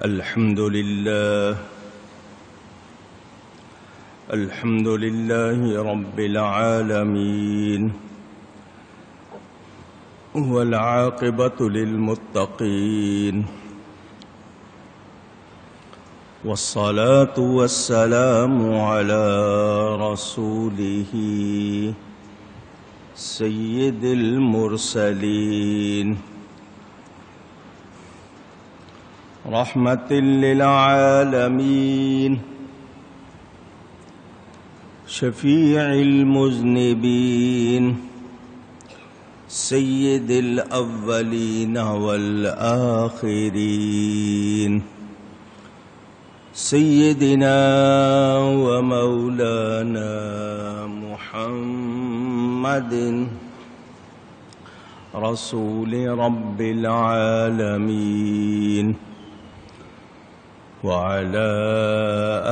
الحمد لله رب العالمين والعاقبة للمتقين والصلاة والسلام على رسوله سيد المرسلين رحمة للعالمين شفيع المذنبين سيد الأولين والآخرين سيدنا ومولانا محمد رسول رب العالمين وعلى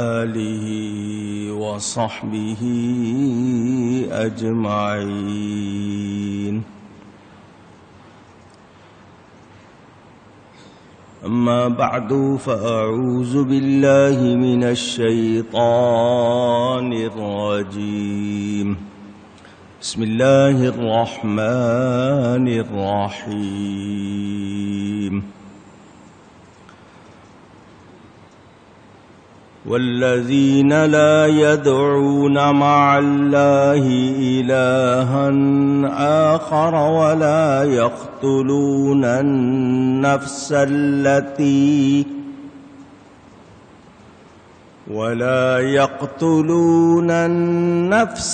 آله وصحبه أجمعين. أما بعد فأعوذ بالله من الشيطان الرجيم. بسم الله الرحمن الرحيم. والذين لا يدعون مع الله إلها آخر ولا يقتلون النفس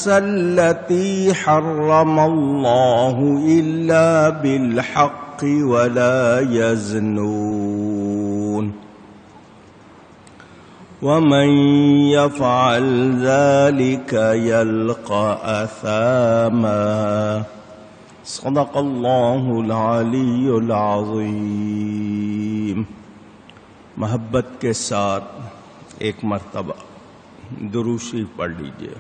التي حرم الله إلا بالحق ولا يزنون ومن يفعل ذلك يلقى أثاما. صدق الله العلی العظیم. محبت کے ساتھ ایک مرتبہ درود شریف پڑھ لیجئے.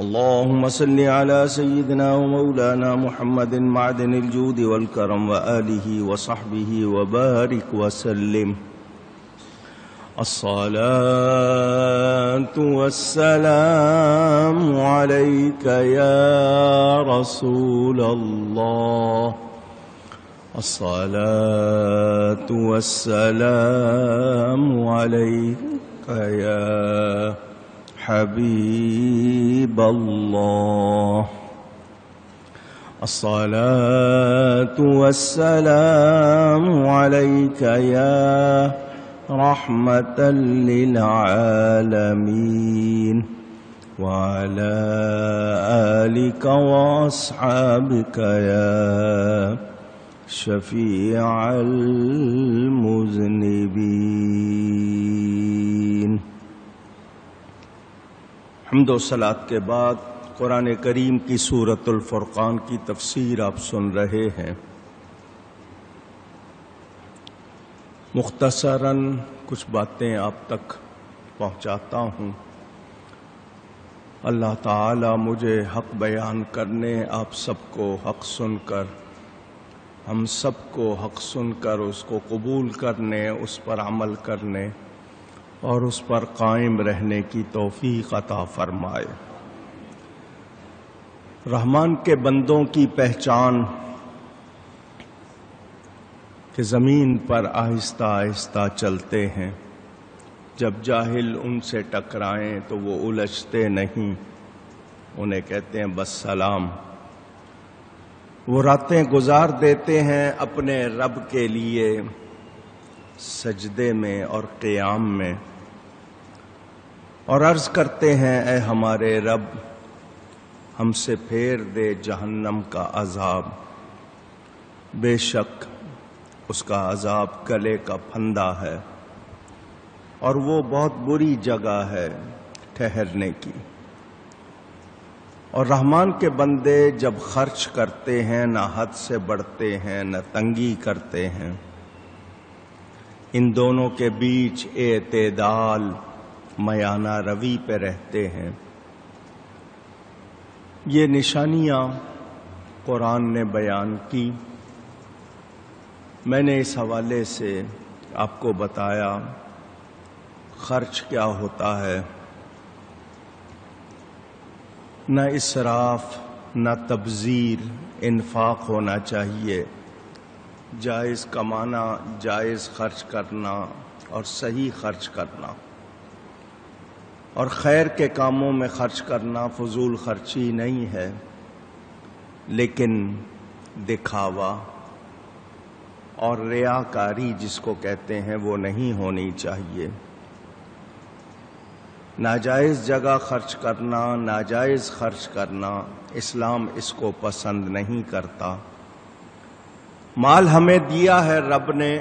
اللهم صل على سيدنا ومولانا محمد معدن الجود والكرم وآله وصحبه وبارك وسلم. الصلاة والسلام عليك يا رسول الله. الصلاة والسلام عليك يا حبيب الله. الصلاة والسلام عليك يا رحمة للعالمين وعلى آلك وأصحابك يا شفيع المذنبين. حمد و صلاۃ کے بعد قرآن کریم کی سورۃ الفرقان کی تفسیر آپ سن رہے ہیں. مختصراً کچھ باتیں آپ تک پہنچاتا ہوں. اللہ تعالی مجھے حق بیان کرنے، آپ سب کو حق سن کر، ہم سب کو حق سن کر اس کو قبول کرنے، اس پر عمل کرنے اور اس پر قائم رہنے کی توفیق عطا فرمائے. رحمان کے بندوں کی پہچان کہ زمین پر آہستہ آہستہ چلتے ہیں. جب جاہل ان سے ٹکرائیں تو وہ الجھتے نہیں، انہیں کہتے ہیں بس سلام. وہ راتیں گزار دیتے ہیں اپنے رب کے لیے سجدے میں اور قیام میں، اور عرض کرتے ہیں اے ہمارے رب ہم سے پھیر دے جہنم کا عذاب. بے شک اس کا عذاب گلے کا پھندا ہے اور وہ بہت بری جگہ ہے ٹھہرنے کی. اور رحمان کے بندے جب خرچ کرتے ہیں نہ حد سے بڑھتے ہیں نہ تنگی کرتے ہیں. ان دونوں کے بیچ اعتدال میانہ روی پہ رہتے ہیں. یہ نشانیاں قرآن نے بیان کی. میں نے اس حوالے سے آپ کو بتایا خرچ کیا ہوتا ہے، نہ اسراف نہ تبذیر، انفاق ہونا چاہیے، جائز کمانا، جائز خرچ کرنا اور صحیح خرچ کرنا، اور خیر کے کاموں میں خرچ کرنا فضول خرچی نہیں ہے، لیکن دکھاوا اور ریاکاری جس کو کہتے ہیں وہ نہیں ہونی چاہیے۔ ناجائز جگہ خرچ کرنا، ناجائز خرچ کرنا، اسلام اس کو پسند نہیں کرتا۔ مال ہمیں دیا ہے رب نے،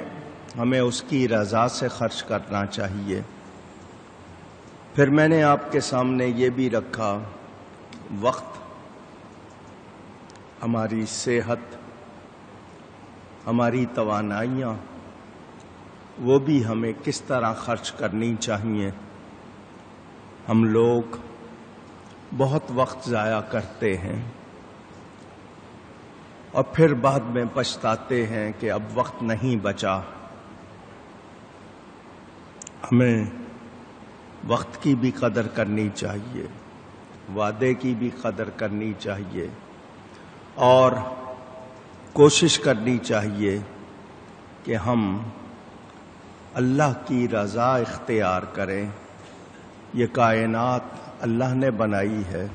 ہمیں اس کی رضا سے خرچ کرنا چاہیے۔ پھر میں نے آپ کے سامنے یہ بھی رکھا، وقت، ہماری صحت، ہماری توانائیاں، وہ بھی ہمیں کس طرح خرچ کرنی چاہیے۔ ہم لوگ بہت وقت ضائع کرتے ہیں اور پھر بعد میں پچھتاتے ہیں کہ اب وقت نہیں بچا۔ ہمیں وقت کی بھی قدر کرنی چاہیے، وعدے کی بھی قدر کرنی چاہیے، اور کوشش کرنی چاہیے کہ ہم اللہ کی رضا اختیار کریں۔ یہ کائنات اللہ نے بنائی ہے،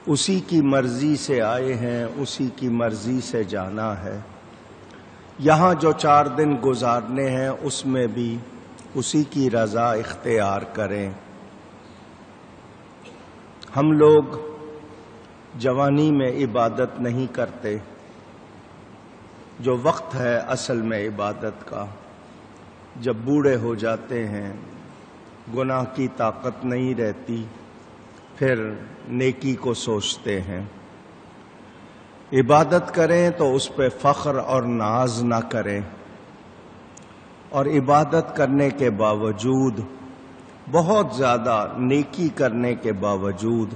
اسی کی مرضی سے آئے ہیں، اسی کی مرضی سے جانا ہے۔ یہاں جو 4 دن گزارنے ہیں اس میں بھی اسی کی رضا اختیار کریں۔ ہم لوگ جوانی میں عبادت نہیں کرتے، جو وقت ہے اصل میں عبادت کا۔ جب بوڑھے ہو جاتے ہیں، گناہ کی طاقت نہیں رہتی، پھر نیکی کو سوچتے ہیں۔ عبادت کریں تو اس پہ فخر اور ناز نہ کریں، اور عبادت کرنے کے باوجود، بہت زیادہ نیکی کرنے کے باوجود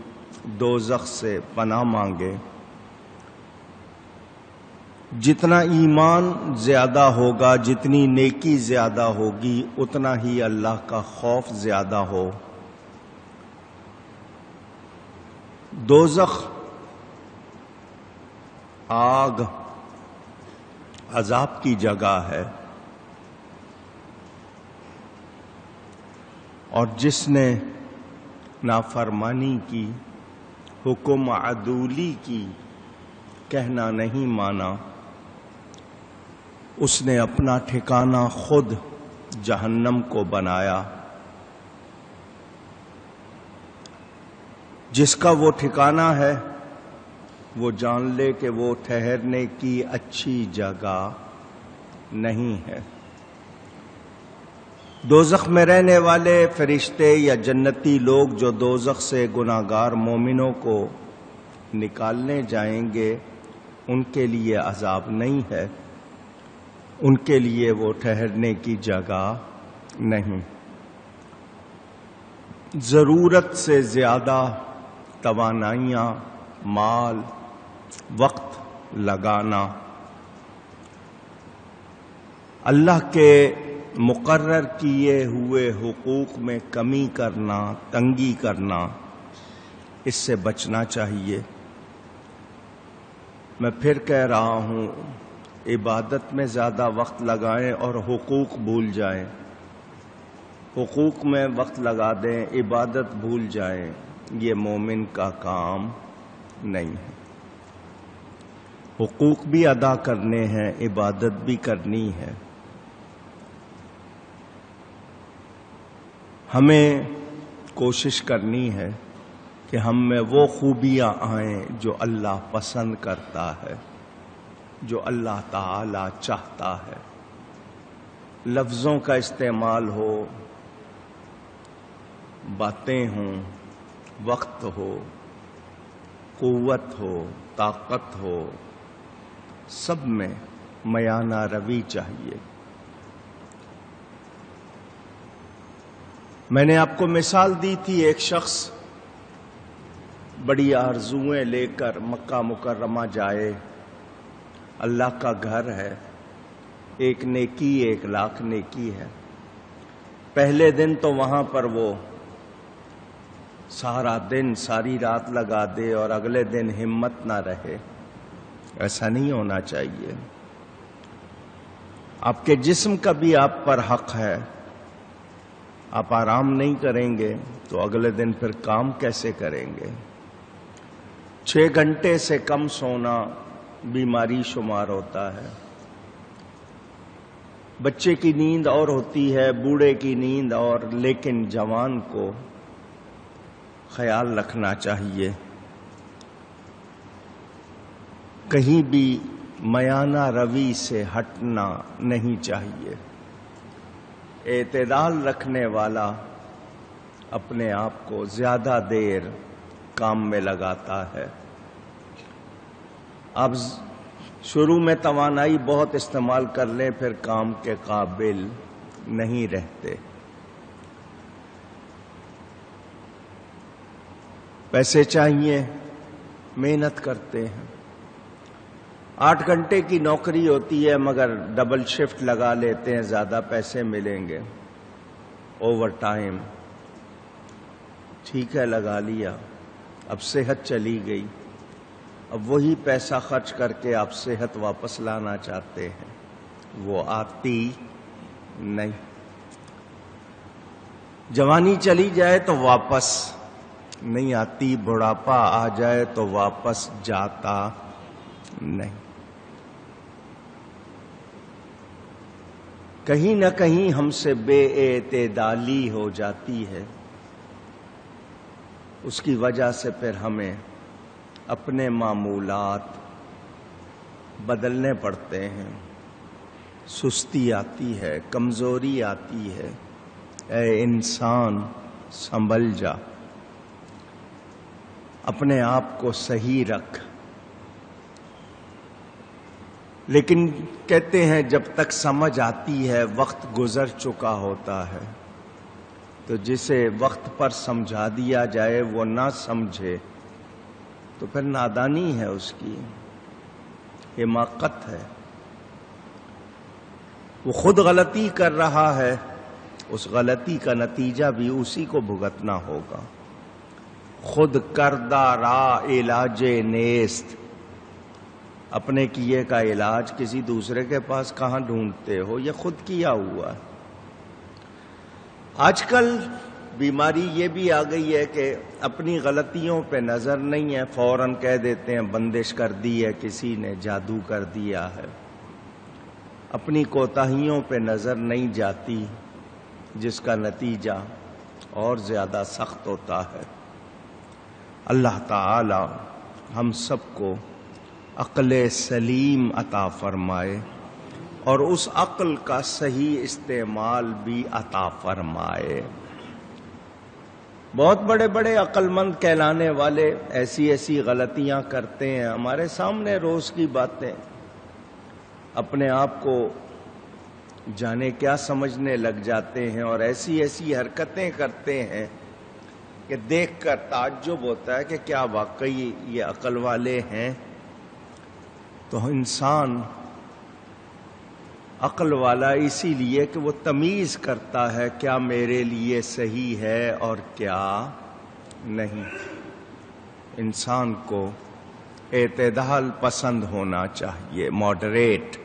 دوزخ سے پناہ مانگے۔ جتنا ایمان زیادہ ہوگا، جتنی نیکی زیادہ ہوگی، اتنا ہی اللہ کا خوف زیادہ ہو۔ دوزخ آگ عذاب کی جگہ ہے، اور جس نے نافرمانی کی، حکم عدولی کی، کہنا نہیں مانا، اس نے اپنا ٹھکانہ خود جہنم کو بنایا۔ جس کا وہ ٹھکانہ ہے وہ جان لے کہ وہ ٹھہرنے کی اچھی جگہ نہیں ہے۔ دوزخ میں رہنے والے فرشتے یا جنتی لوگ جو دوزخ سے گناہگار مومنوں کو نکالنے جائیں گے، ان کے لیے عذاب نہیں ہے، ان کے لیے وہ ٹھہرنے کی جگہ نہیں۔ ضرورت سے زیادہ توانائیاں، مال، وقت لگانا، اللہ کے مقرر کیے ہوئے حقوق میں کمی کرنا، تنگی کرنا، اس سے بچنا چاہیے۔ میں پھر کہہ رہا ہوں، عبادت میں زیادہ وقت لگائیں اور حقوق بھول جائیں۔ حقوق میں وقت لگا دیں، عبادت بھول جائیں، یہ مومن کا کام نہیں ہے۔ حقوق بھی ادا کرنے ہیں، عبادت بھی کرنی ہے۔ ہمیں کوشش کرنی ہے کہ ہم میں وہ خوبیاں آئیں جو اللہ پسند کرتا ہے، جو اللہ تعالی چاہتا ہے۔ لفظوں کا استعمال ہو، باتیں ہوں، وقت ہو، قوت ہو، طاقت ہو، سب میں میانہ روی چاہیے۔ میں نے آپ کو مثال دی تھی، ایک شخص بڑی آرزوئیں لے کر مکہ مکرمہ جائے، اللہ کا گھر ہے، ایک نیکی 1,00,000 نیکی ہے۔ پہلے دن تو وہاں پر وہ سارا دن ساری رات لگا دے اور اگلے دن ہمت نہ رہے، ایسا نہیں ہونا چاہیے۔ آپ کے جسم کا بھی آپ پر حق ہے، آپ آرام نہیں کریں گے تو اگلے دن پھر کام کیسے کریں گے؟ 6 گھنٹے سے کم سونا بیماری شمار ہوتا ہے۔ بچے کی نیند اور ہوتی ہے، بوڑھے کی نیند اور، لیکن جوان کو خیال رکھنا چاہیے، کہیں بھی میانہ روی سے ہٹنا نہیں چاہیے۔ اعتدال رکھنے والا اپنے آپ کو زیادہ دیر کام میں لگاتا ہے۔ اب شروع میں توانائی بہت استعمال کر لیں، پھر کام کے قابل نہیں رہتے۔ پیسے چاہیے، محنت کرتے ہیں، 8 گھنٹے کی نوکری ہوتی ہے مگر ڈبل شفٹ لگا لیتے ہیں، زیادہ پیسے ملیں گے۔ اوور ٹائم ٹھیک ہے لگا لیا، اب صحت چلی گئی، اب وہی پیسہ خرچ کر کے آپ صحت واپس لانا چاہتے ہیں، وہ آتی نہیں۔ جوانی چلی جائے تو واپس نہیں آتی، بڑھاپا آ جائے تو واپس جاتا نہیں۔ کہیں نہ کہیں ہم سے بے اعتدالی ہو جاتی ہے، اس کی وجہ سے پھر ہمیں اپنے معمولات بدلنے پڑتے ہیں، سستی آتی ہے، کمزوری آتی ہے۔ اے انسان سنبھل جا، اپنے آپ کو صحیح رکھ۔ لیکن کہتے ہیں جب تک سمجھ آتی ہے وقت گزر چکا ہوتا ہے، تو جسے وقت پر سمجھا دیا جائے وہ نہ سمجھے تو پھر نادانی ہے، اس کی حماقت ہے۔ وہ خود غلطی کر رہا ہے، اس غلطی کا نتیجہ بھی اسی کو بھگتنا ہوگا۔ خود کردہ را علاج نیست، اپنے کیے کا علاج کسی دوسرے کے پاس کہاں ڈھونڈتے ہو، یہ خود کیا ہوا ہے۔ آج کل بیماری یہ بھی آ گئی ہے کہ اپنی غلطیوں پہ نظر نہیں ہے، فوراً کہہ دیتے ہیں بندش کر دی ہے کسی نے، جادو کر دیا ہے۔ اپنی کوتاہیوں پہ نظر نہیں جاتی، جس کا نتیجہ اور زیادہ سخت ہوتا ہے۔ اللہ تعالی ہم سب کو عقل سلیم عطا فرمائے اور اس عقل کا صحیح استعمال بھی عطا فرمائے۔ بہت بڑے بڑے عقل مند کہلانے والے ایسی ایسی غلطیاں کرتے ہیں، ہمارے سامنے روز کی باتیں، اپنے آپ کو جانے کیا سمجھنے لگ جاتے ہیں اور ایسی ایسی حرکتیں کرتے ہیں کہ دیکھ کر تعجب ہوتا ہے کہ کیا واقعی یہ عقل والے ہیں؟ تو انسان عقل والا اسی لیے کہ وہ تمیز کرتا ہے کیا میرے لیے صحیح ہے اور کیا نہیں۔ انسان کو اعتدال پسند ہونا چاہیے، ماڈریٹ۔